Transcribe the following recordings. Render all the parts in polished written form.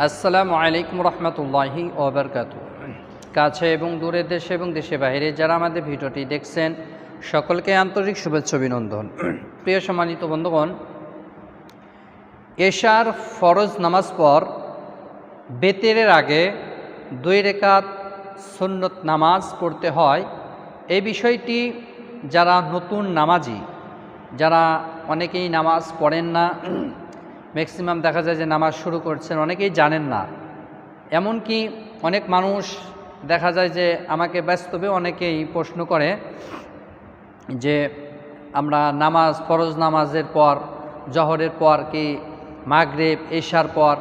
আসসালামু আলাইকুম রহমতুল্লাহি ওয়া বারাকাতুহু। কাছে এবং দূরের দেশে এবং দেশে বাইরে যারা আমাদের ভিডিওটি দেখছেন সকলকে আন্তরিক শুভেচ্ছা অভিনন্দন। প্রিয় সম্মানিত বন্ধুগণ, এশার ফরজ নামাজ পর বেতেরের আগে 2 রাকাত সুন্নত নামাজ পড়তে হয়। এই বিষয়টি যারা নতুন নামাজি, যারা অনেকেই নামাজ পড়েন না, ম্যাক্সিমাম দেখা যায় যে নামাজ শুরু করছেন, অনেকেই জানেন না। এমনকি অনেক মানুষ দেখা যায় যে আমাকে বাস্তবে অনেকেই প্রশ্ন করে যে আমরা নামাজ ফরজ নামাজের পর, জহরের পর কি মাগরিব এশার পর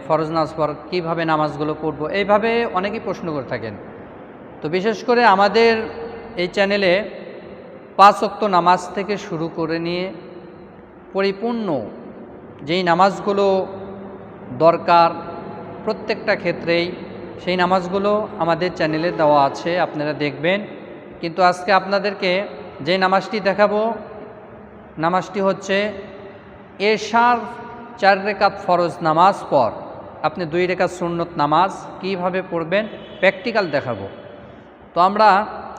ফরজ নামাজ পর কীভাবে নামাজগুলো পড়ব, এইভাবে অনেকেই প্রশ্ন করে থাকেন। তো বিশেষ করে আমাদের এই চ্যানেলে 5 ওয়াক্ত নামাজ থেকে শুরু করে নিয়ে পরিপূর্ণ যেই নামাজগুলো দরকার প্রত্যেকটা ক্ষেত্রেই সেই নামাজগুলো আমাদের চ্যানেলে দেওয়া আছে, আপনারা দেখবেন। কিন্তু আজকে আপনাদেরকে যে নামাজটি দেখাবো, নামাজটি হচ্ছে এশার 4 রাকাত ফরজ নামাজ পর আপনি 2 রাকাত সুন্নত নামাজ কিভাবে পড়বেন প্র্যাকটিক্যাল দেখাবো। তো আমরা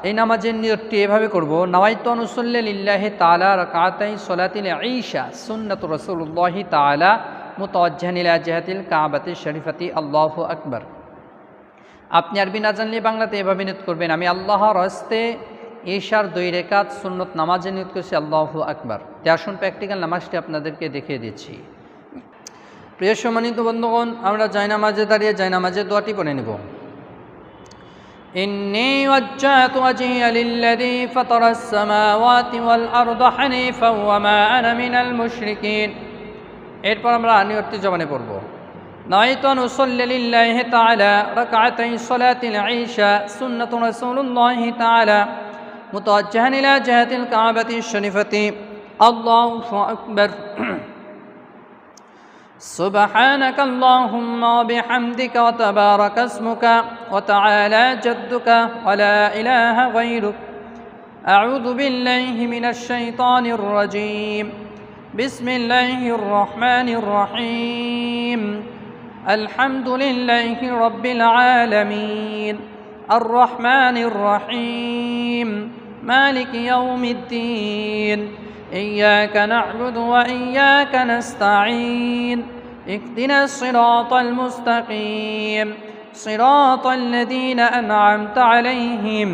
এই নামাজের নিয়তটি এভাবে করব: নাওয়াইতু আন উসাল্লি লিল্লাহি তাআলা রাকাতাই সলাতিল ঈশা সুন্নাতু রাসূলুল্লাহি তাআলা মুতাওয়াজ্জিহান ইলা জিহাতিল কাবাতিশ শরীফাতি আল্লাহু আকবার। আপনি আরবি না জানলে বাংলাতে এভাবে নিয়ত করবেন: আমি আল্লাহর হস্তে ঈশার 2 রাকাত সুন্নত নামাজের নিয়ত করছি, আল্লাহু আকবার। তে আসুন প্র্যাকটিক্যাল নামাজটি আপনাদেরকে দেখিয়ে দিচ্ছি। প্রিয় সম্মানিত বন্ধুগণ, আমরা জায়নামাজে দাঁড়িয়ে জায়নামাজের দোয়াটি পড়ে নেব। إني وجهت وجهي للذي فطر السماوات والأرض حنيفا وما أنا من المشركين। এরপর আমরা নিয়তটি জবানে পড়ব: নাওয়াইতু আন উসাল্লি লিল্লাহি তাআলা রাকাতাই সলাতিল ঈশা সুন্নাতু রাসূলুল্লাহি তাআলা মুতাওয়াজ্জিহান ইলা জিহাতিল কাবাতিশ শরীফাতি আল্লাহু আকবার। سبحانك اللهم وبحمدك وتبارك اسمك وتعالى جدك ولا إله غيرك. أعوذ بالله من الشيطان الرجيم. بسم الله الرحمن الرحيم. الحمد لله رب العالمين الرحمن الرحيم مالك يوم الدين. إياك نعبد وإياك نستعين. اهدنا الصراط المستقيم صراط الذين أنعمت عليهم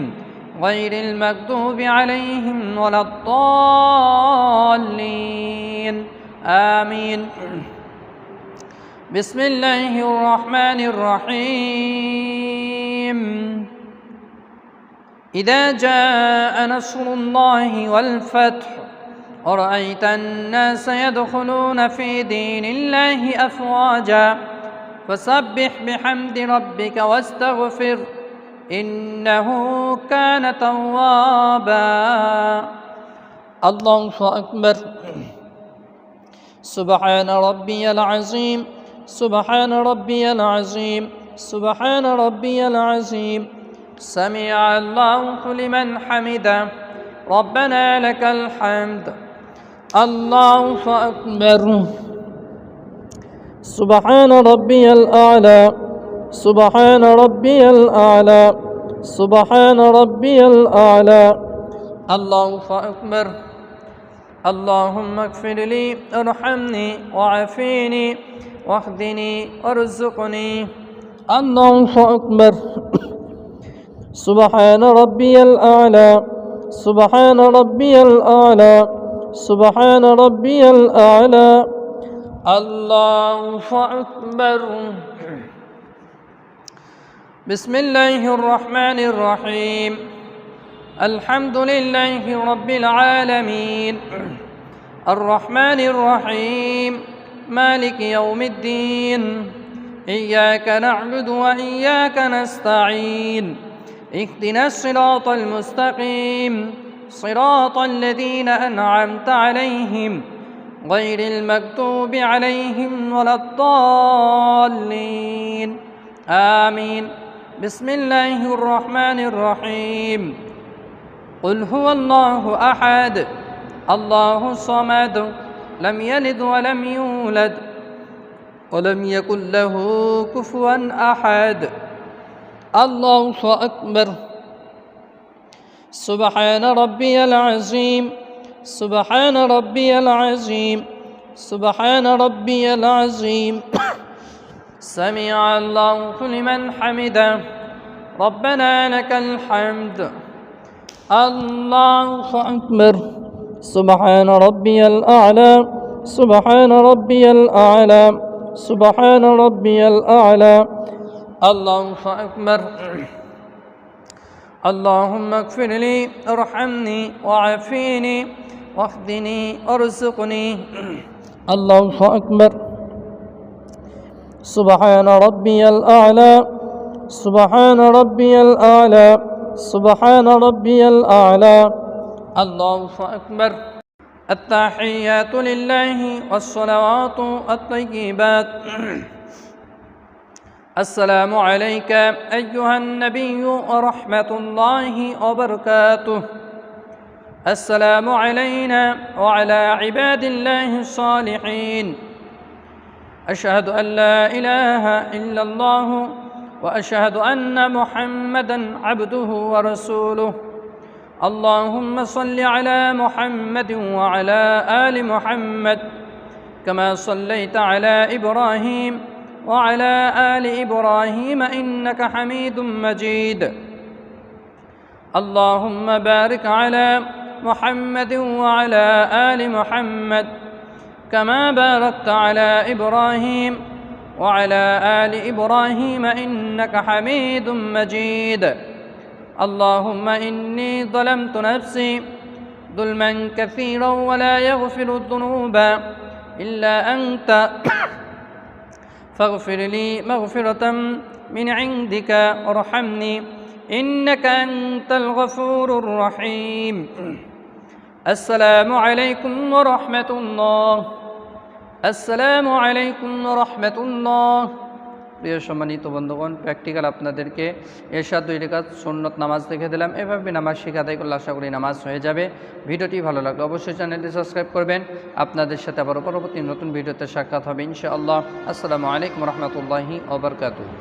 غير المغضوب عليهم ولا الضالين آمين. بسم الله الرحمن الرحيم. إذا جاء نصر الله والفتح ورأيت الناس يدخلون في دين الله أفواجا فسبح بحمد ربك واستغفر إنه كان توابا. الله أكبر. سبحان ربي العظيم سبحان ربي العظيم سبحان ربي العظيم. سمع الله لمن حمده ربنا لك الحمد. الله أكبر. سبحان ربي الأعلى سبحان ربي الأعلى سبحان ربي الأعلى. الله أكبر. اللهم اغفر لي ارحمني وعافيني واهدني وارزقني. الله أكبر. سبحان ربي الأعلى سبحان ربي الأعلى سبحان ربي الأعلى. الله أكبر. بسم الله الرحمن الرحيم. الحمد لله رب العالمين الرحمن الرحيم مالك يوم الدين. إياك نعبد وإياك نستعين. اهدنا الصراط المستقيم صراط الذين أنعمت عليهم غير المغضوب عليهم ولا الضالين آمين. بسم الله الرحمن الرحيم. قل هو الله أحد الله الصمد لم يلد ولم يولد ولم يكن له كفوا أحد. الله أكبر. سبحان ربي العظيم سبحان ربي العظيم سبحان ربي العظيم سمع الله لمن حمده ربنا لك الحمد. الله أكبر. سبحان ربي الأعلى سبحان ربي الأعلى سبحان ربي الأعلى. الله أكبر. اللهم اغفر لي ارحمني وعافيني واهدني وارزقني. الله أكبر. سبحان ربي الأعلى سبحان ربي الأعلى سبحان ربي الأعلى. الله أكبر. التحيات لله والصلوات الطيبات. السلام عليك أيها النبي ورحمة الله وبركاته. السلام علينا وعلى عباد الله الصالحين. أشهد أن لا إله إلا الله وأشهد أن محمدا عبده ورسوله. اللهم صل على محمد وعلى آل محمد كما صليت على إبراهيم وعلى آل إبراهيم إنك حميد مجيد. اللهم بارك على محمد وعلى آل محمد كما باركت على إبراهيم وعلى آل إبراهيم إنك حميد مجيد. اللهم إني ظلمت نفسي ظلما كثيرا ولا يغفر الذنوب إلا أنت فاغفر لي مغفرة من عندك وارحمني إنك أنت الغفور الرحيم. السلام عليكم ورحمة الله. السلام عليكم ورحمة الله. প্রিয় সম্মানিত বন্ধুগণ, প্র্যাকটিক্যাল আপনাদেরকে এরশাদ 2 রাকাত সুন্নত নামাজ দেখে দিলাম। এভাবে নামাজ শিখে আদায় করলে আশা করি নামাজ হয়ে যাবে। ভিডিওটি ভালো লাগলে অবশ্যই চ্যানেলটি সাবস্ক্রাইব করবেন। আপনাদের সাথে আবার পরবর্তী নতুন ভিডিওতে সাক্ষাৎ হবে ইনশাআল্লাহ। আসসালামু আলাইকুম রহমতুল্লাহি ওয়া বারাকাতুহু।